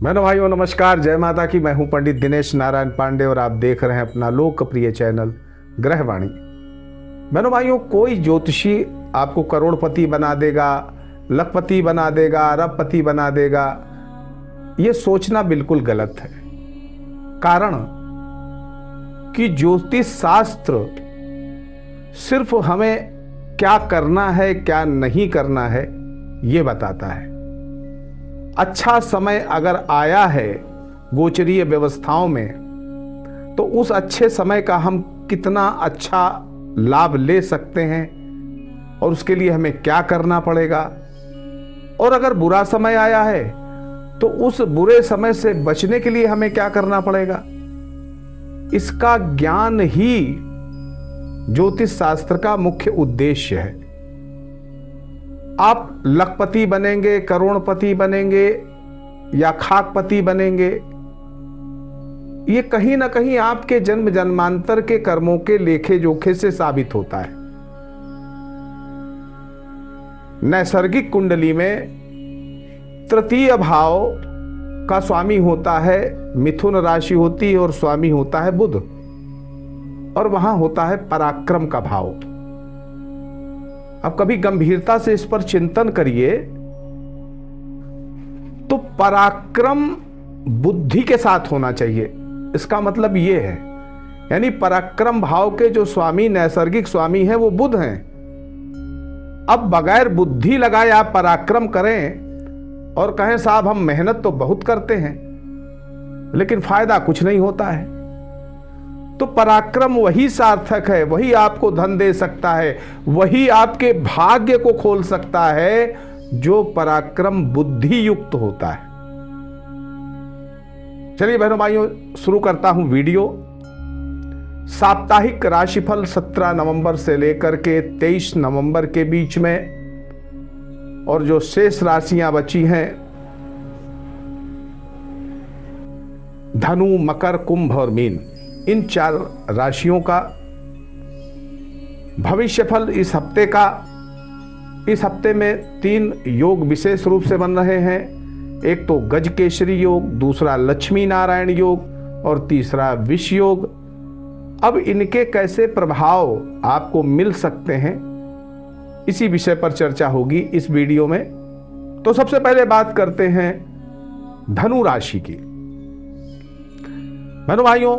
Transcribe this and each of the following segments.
बहनों भाइयों नमस्कार, जय माता की। मैं हूं पंडित दिनेश नारायण पांडे और आप देख रहे हैं अपना लोकप्रिय चैनल ग्रहवाणी। बहनों भाइयों, कोई ज्योतिषी आपको करोड़पति बना देगा, लखपति बना देगा, अरबपति बना देगा, ये सोचना बिल्कुल गलत है। कारण कि ज्योतिष शास्त्र सिर्फ हमें क्या करना है क्या नहीं करना है ये बताता है। अच्छा समय अगर आया है गोचरीय व्यवस्थाओं में तो उस अच्छे समय का हम कितना अच्छा लाभ ले सकते हैं और उसके लिए हमें क्या करना पड़ेगा। और अगर बुरा समय आया है तो उस बुरे समय से बचने के लिए हमें क्या करना पड़ेगा, इसका ज्ञान ही ज्योतिष शास्त्र का मुख्य उद्देश्य है। आप लखपति बनेंगे, करोड़पति बनेंगे या खाकपति बनेंगे, ये कहीं ना कहीं आपके जन्म जन्मांतर के कर्मों के लेखे जोखे से साबित होता है। नैसर्गिक कुंडली में तृतीय भाव का स्वामी होता है मिथुन राशि होती है और स्वामी होता है बुध, और वहां होता है पराक्रम का भाव। अब कभी गंभीरता से इस पर चिंतन करिए तो पराक्रम बुद्धि के साथ होना चाहिए। इसका मतलब ये है, यानी पराक्रम भाव के जो स्वामी नैसर्गिक स्वामी हैं वो बुध हैं। अब बगैर बुद्धि लगाए आप पराक्रम करें और कहें साहब हम मेहनत तो बहुत करते हैं लेकिन फायदा कुछ नहीं होता है, तो पराक्रम वही सार्थक है, वही आपको धन दे सकता है, वही आपके भाग्य को खोल सकता है जो पराक्रम बुद्धि युक्त होता है। चलिए बहनों भाइयों, शुरू करता हूं वीडियो। साप्ताहिक राशिफल 17 नवंबर से लेकर के 23 नवंबर के बीच में, और जो शेष राशियां बची हैं धनु, मकर, कुंभ और मीन, इन 4 राशियों का भविष्यफल इस हफ्ते का। इस हफ्ते में 3 योग विशेष रूप से बन रहे हैं। एक तो गजकेसरी योग, दूसरा लक्ष्मी नारायण योग और तीसरा विष योग। अब इनके कैसे प्रभाव आपको मिल सकते हैं, इसी विषय पर चर्चा होगी इस वीडियो में। तो सबसे पहले बात करते हैं धनु राशि की। बहनों भाइयों,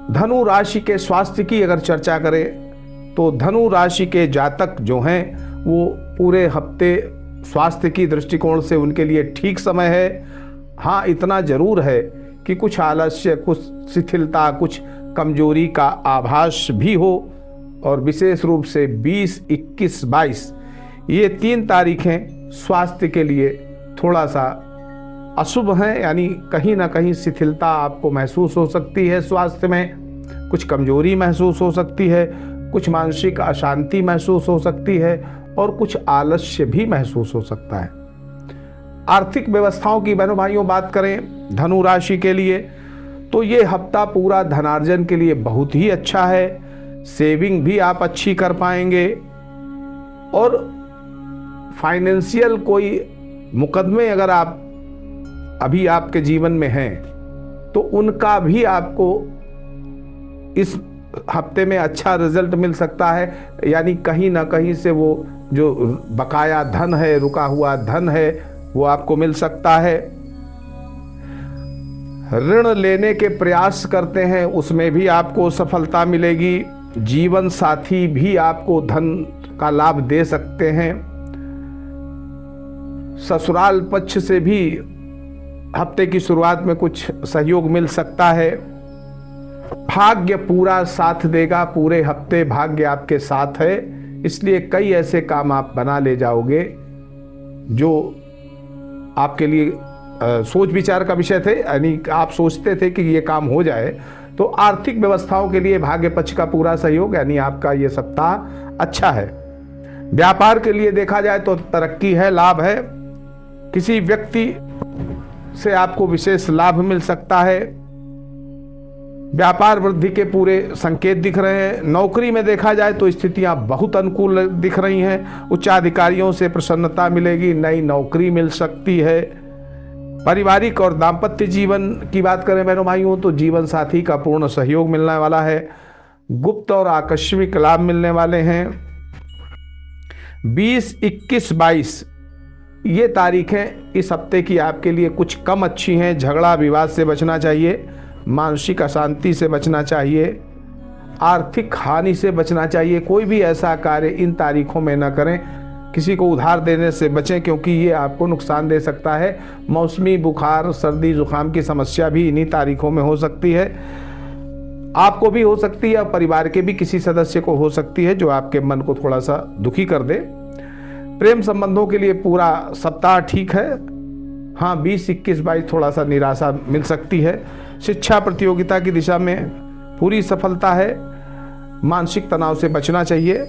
धनु राशि के स्वास्थ्य की अगर चर्चा करें तो धनु राशि के जातक जो हैं वो पूरे हफ्ते स्वास्थ्य की दृष्टिकोण से उनके लिए ठीक समय है। हाँ, इतना जरूर है कि कुछ आलस्य, कुछ शिथिलता, कुछ कमजोरी का आभास भी हो, और विशेष रूप से 20, 21, 22 ये 3 तारीखें स्वास्थ्य के लिए थोड़ा सा अशुभ हैं। यानी कहीं ना कहीं शिथिलता आपको महसूस हो सकती है, स्वास्थ्य में कुछ कमजोरी महसूस हो सकती है, कुछ मानसिक अशांति महसूस हो सकती है और कुछ आलस्य भी महसूस हो सकता है। आर्थिक व्यवस्थाओं की बहनों भाइयों बात करें धनु राशि के लिए तो ये हफ्ता पूरा धनार्जन के लिए बहुत ही अच्छा है। सेविंग भी आप अच्छी कर पाएंगे, और फाइनेंशियल कोई मुकदमे अगर आप अभी आपके जीवन में हैं तो उनका भी आपको इस हफ्ते में अच्छा रिजल्ट मिल सकता है। यानी कहीं ना कहीं से वो जो बकाया धन है, रुका हुआ धन है, वो आपको मिल सकता है। ऋण लेने के प्रयास करते हैं उसमें भी आपको सफलता मिलेगी। जीवन साथी भी आपको धन का लाभ दे सकते हैं। ससुराल पक्ष से भी हफ्ते की शुरुआत में कुछ सहयोग मिल सकता है। भाग्य पूरा साथ देगा, पूरे हफ्ते भाग्य आपके साथ है, इसलिए कई ऐसे काम आप बना ले जाओगे जो आपके लिए सोच विचार का विषय थे। यानी आप सोचते थे कि ये काम हो जाए, तो आर्थिक व्यवस्थाओं के लिए भाग्य पक्ष का पूरा सहयोग, यानी आपका ये सप्ताह अच्छा है। व्यापार के लिए देखा जाए तो तरक्की है, लाभ है। किसी व्यक्ति से आपको विशेष लाभ मिल सकता है। व्यापार वृद्धि के पूरे संकेत दिख रहे हैं। नौकरी में देखा जाए तो स्थितियां बहुत अनुकूल दिख रही हैं। उच्चाधिकारियों से प्रसन्नता मिलेगी, नई नौकरी मिल सकती है। पारिवारिक और दाम्पत्य जीवन की बात करें बहनों भाइयों तो जीवन साथी का पूर्ण सहयोग मिलने वाला है। गुप्त और आकस्मिक लाभ मिलने वाले हैं। 20, 21, 22 ये तारीखें इस हफ्ते की आपके लिए कुछ कम अच्छी हैं। झगड़ा विवाद से बचना चाहिए, मानसिक अशांति से बचना चाहिए, आर्थिक हानि से बचना चाहिए। कोई भी ऐसा कार्य इन तारीखों में न करें। किसी को उधार देने से बचें क्योंकि ये आपको नुकसान दे सकता है। मौसमी बुखार, सर्दी जुकाम की समस्या भी इन्हीं तारीखों में हो सकती है। आपको भी हो सकती है और परिवार के भी किसी सदस्य को हो सकती है, जो आपके मन को थोड़ा सा दुखी कर दे। प्रेम संबंधों के लिए पूरा सप्ताह ठीक है। हाँ, 20, 21, 22 थोड़ा सा निराशा मिल सकती है। शिक्षा प्रतियोगिता की दिशा में पूरी सफलता है। मानसिक तनाव से बचना चाहिए।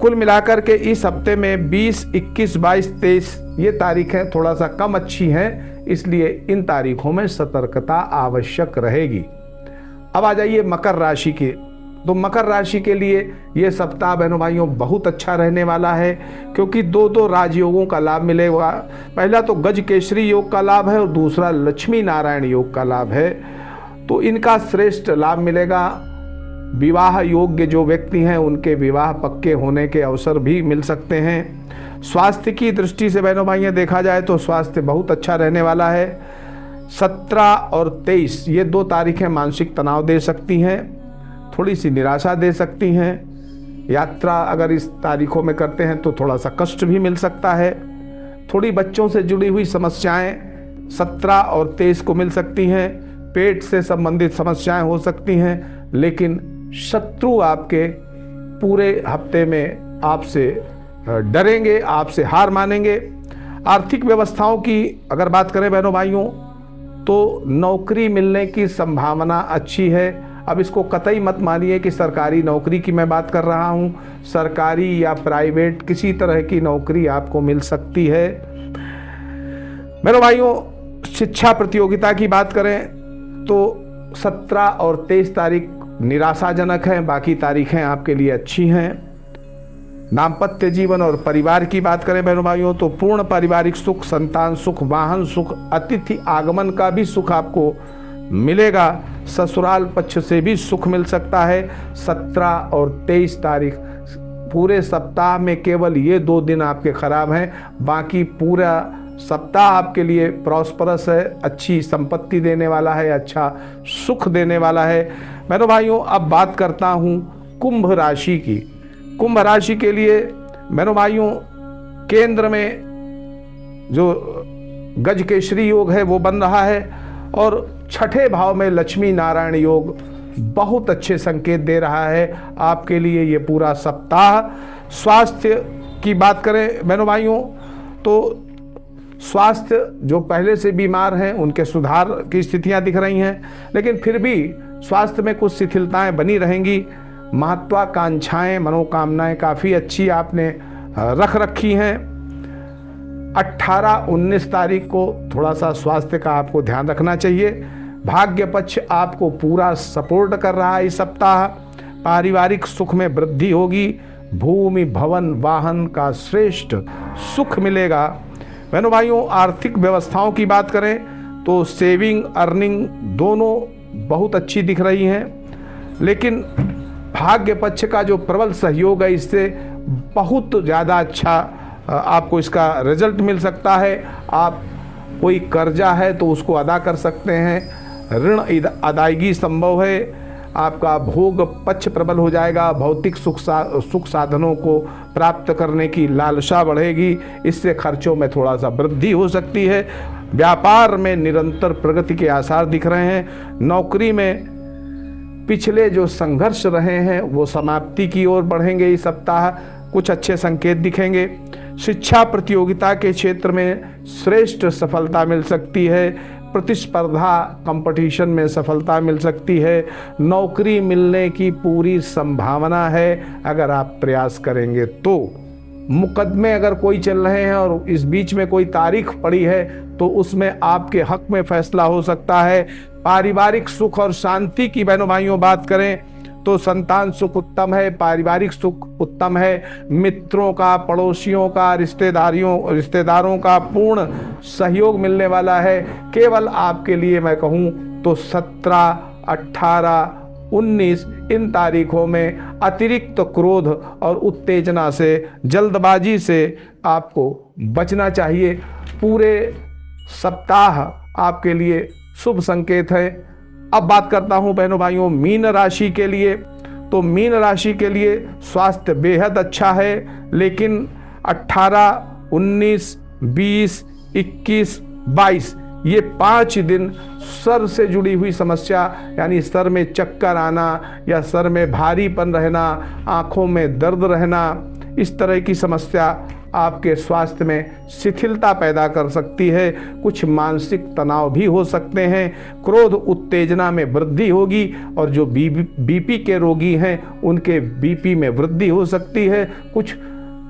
कुल मिलाकर के इस हफ्ते में 20, 21, 22, 23 ये तारीखें थोड़ा सा कम अच्छी हैं, इसलिए इन तारीखों में सतर्कता आवश्यक रहेगी। अब आ जाइए मकर राशि के। तो मकर राशि के लिए ये सप्ताह बहनों भाइयों बहुत अच्छा रहने वाला है, क्योंकि दो राजयोगों का लाभ मिलेगा। पहला तो गज केसरी योग का लाभ है और दूसरा लक्ष्मी नारायण योग का लाभ है। तो इनका श्रेष्ठ लाभ मिलेगा। विवाह योग्य जो व्यक्ति हैं उनके विवाह पक्के होने के अवसर भी मिल सकते हैं। स्वास्थ्य की दृष्टि से बहनों भाइयों देखा जाए तो स्वास्थ्य बहुत अच्छा रहने वाला है। 17 और 23 ये 2 तारीखें मानसिक तनाव दे सकती हैं, थोड़ी सी निराशा दे सकती हैं। यात्रा अगर इस तारीखों में करते हैं तो थोड़ा सा कष्ट भी मिल सकता है। थोड़ी बच्चों से जुड़ी हुई समस्याएं 17 और 23 को मिल सकती हैं। पेट से संबंधित समस्याएं हो सकती हैं, लेकिन शत्रु आपके पूरे हफ्ते में आपसे डरेंगे, आपसे हार मानेंगे। आर्थिक व्यवस्थाओं की अगर बात करें बहनों भाइयों तो नौकरी मिलने की संभावना अच्छी है। अब इसको कतई मत मानिए कि सरकारी नौकरी की मैं बात कर रहा हूँ। सरकारी या प्राइवेट किसी तरह की नौकरी आपको मिल सकती है। बहनों भाइयों, शिक्षा प्रतियोगिता की बात करें तो 17 और 23 तारीख निराशाजनक है, बाकी तारीखें आपके लिए अच्छी हैं। दाम्पत्य जीवन और परिवार की बात करें बहनों भाइयों तो पूर्ण पारिवारिक सुख, संतान सुख, वाहन सुख, अतिथि आगमन का भी सुख आपको मिलेगा। ससुराल पक्ष से भी सुख मिल सकता है। 17 और 23 तारीख पूरे सप्ताह में केवल ये 2 दिन आपके खराब हैं, बाकी पूरा सप्ताह आपके लिए प्रॉस्परस है, अच्छी संपत्ति देने वाला है, अच्छा सुख देने वाला है। बहनों भाइयों, अब बात करता हूँ कुंभ राशि की। कुंभ राशि के लिए बहनों भाइयों केंद्र में जो गज केसरी योग है वो बन रहा है और 6ठे भाव में लक्ष्मी नारायण योग बहुत अच्छे संकेत दे रहा है आपके लिए ये पूरा सप्ताह। स्वास्थ्य की बात करें बहनों भाइयों तो स्वास्थ्य जो पहले से बीमार हैं उनके सुधार की स्थितियां दिख रही हैं, लेकिन फिर भी स्वास्थ्य में कुछ शिथिलताएं बनी रहेंगी। महत्वाकांक्षाएं, मनोकामनाएं काफ़ी अच्छी आपने रख रखी हैं। 18, 19 तारीख को थोड़ा सा स्वास्थ्य का आपको ध्यान रखना चाहिए। भाग्य पक्ष आपको पूरा सपोर्ट कर रहा है इस सप्ताह। पारिवारिक सुख में वृद्धि होगी। भूमि, भवन, वाहन का श्रेष्ठ सुख मिलेगा। बहनों भाइयों, आर्थिक व्यवस्थाओं की बात करें तो सेविंग, अर्निंग दोनों बहुत अच्छी दिख रही हैं, लेकिन भाग्य पक्ष का जो प्रबल सहयोग है इससे बहुत ज़्यादा अच्छा आपको इसका रिजल्ट मिल सकता है। आप कोई कर्जा है तो उसको अदा कर सकते हैं। ऋण अदायगी संभव है। आपका भोग पक्ष प्रबल हो जाएगा। भौतिक सुख साधनों को प्राप्त करने की लालसा बढ़ेगी। इससे खर्चों में थोड़ा सा वृद्धि हो सकती है। व्यापार में निरंतर प्रगति के आसार दिख रहे हैं। नौकरी में पिछले जो संघर्ष रहे हैं वो समाप्ति की ओर बढ़ेंगे इस सप्ताह। कुछ अच्छे संकेत दिखेंगे। शिक्षा प्रतियोगिता के क्षेत्र में श्रेष्ठ सफलता मिल सकती है। प्रतिस्पर्धा कंपटीशन में सफलता मिल सकती है। नौकरी मिलने की पूरी संभावना है अगर आप प्रयास करेंगे तो। मुकदमे अगर कोई चल रहे हैं और इस बीच में कोई तारीख पड़ी है तो उसमें आपके हक में फैसला हो सकता है। पारिवारिक सुख और शांति की बहनों भाइयों बात करें तो संतान सुख उत्तम है, पारिवारिक सुख उत्तम है, मित्रों का, पड़ोसियों का, रिश्तेदारों का पूर्ण सहयोग मिलने वाला है। केवल आपके लिए मैं कहूँ तो 17, 18, 19 इन तारीखों में अतिरिक्त क्रोध और उत्तेजना से, जल्दबाजी से आपको बचना चाहिए। पूरे सप्ताह आपके लिए शुभ संकेत है। अब बात करता हूं बहनों भाइयों मीन राशि के लिए। तो मीन राशि के लिए स्वास्थ्य बेहद अच्छा है, लेकिन 18, 19, 20, 21, 22 ये 5 दिन सर से जुड़ी हुई समस्या, यानी सर में चक्कर आना या सर में भारीपन रहना, आँखों में दर्द रहना, इस तरह की समस्या आपके स्वास्थ्य में शिथिलता पैदा कर सकती है। कुछ मानसिक तनाव भी हो सकते हैं। क्रोध उत्तेजना में वृद्धि होगी और जो बीपी के रोगी हैं उनके बीपी में वृद्धि हो सकती है। कुछ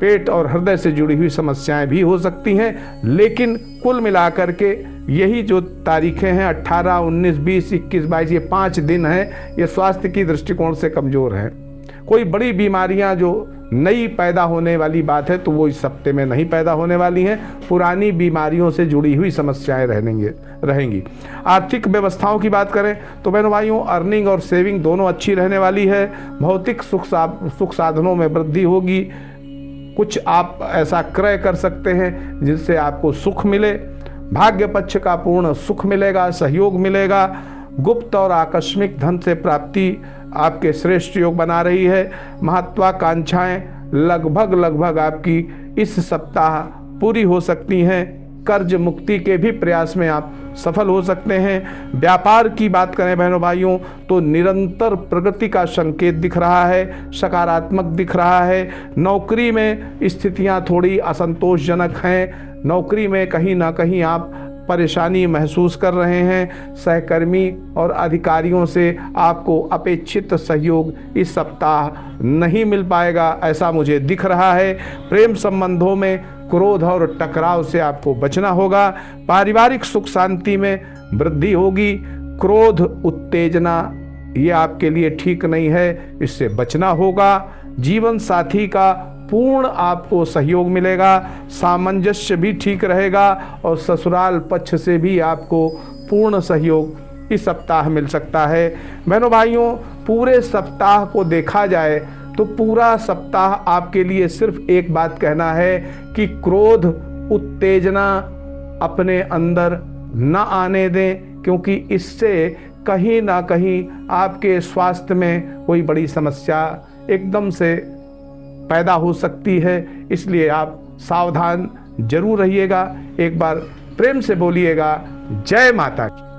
पेट और हृदय से जुड़ी हुई समस्याएं भी हो सकती हैं। लेकिन कुल मिलाकर के यही जो तारीखें हैं 18, 19, 20, 21, 22 ये 5 दिन हैं, ये स्वास्थ्य की दृष्टिकोण से कमज़ोर हैं। कोई बड़ी बीमारियां जो नई पैदा होने वाली बात है तो वो इस हफ्ते में नहीं पैदा होने वाली हैं। पुरानी बीमारियों से जुड़ी हुई समस्याएं रहेंगी। आर्थिक व्यवस्थाओं की बात करें तो बहनों भाइयों अर्निंग और सेविंग दोनों अच्छी रहने वाली है। भौतिक सुख साधनों में वृद्धि होगी। कुछ आप ऐसा क्रय कर सकते हैं जिससे आपको सुख मिले। भाग्य पक्ष का पूर्ण सुख मिलेगा, सहयोग मिलेगा। गुप्त और आकस्मिक धन से प्राप्ति आपके श्रेष्ठ योग बना रही है। महत्वाकांक्षाएं लगभग आपकी इस सप्ताह पूरी हो सकती हैं। कर्ज मुक्ति के भी प्रयास में आप सफल हो सकते हैं। व्यापार की बात करें बहनों भाइयों तो निरंतर प्रगति का संकेत दिख रहा है, सकारात्मक दिख रहा है। नौकरी में स्थितियां थोड़ी असंतोषजनक हैं। नौकरी में कहीं ना कहीं आप परेशानी महसूस कर रहे हैं। सहकर्मी और अधिकारियों से आपको अपेक्षित सहयोग इस सप्ताह नहीं मिल पाएगा, ऐसा मुझे दिख रहा है। प्रेम संबंधों में क्रोध और टकराव से आपको बचना होगा। पारिवारिक सुख शांति में वृद्धि होगी। क्रोध उत्तेजना ये आपके लिए ठीक नहीं है, इससे बचना होगा। जीवन साथी का पूर्ण आपको सहयोग मिलेगा। सामंजस्य भी ठीक रहेगा और ससुराल पक्ष से भी आपको पूर्ण सहयोग इस सप्ताह मिल सकता है। बहनों भाइयों पूरे सप्ताह को देखा जाए तो पूरा सप्ताह आपके लिए सिर्फ एक बात कहना है कि क्रोध उत्तेजना अपने अंदर न आने दें, क्योंकि इससे कहीं ना कहीं आपके स्वास्थ्य में कोई बड़ी समस्या एकदम से पैदा हो सकती है। इसलिए आप सावधान जरूर रहिएगा। एक बार प्रेम से बोलिएगा जय माता की।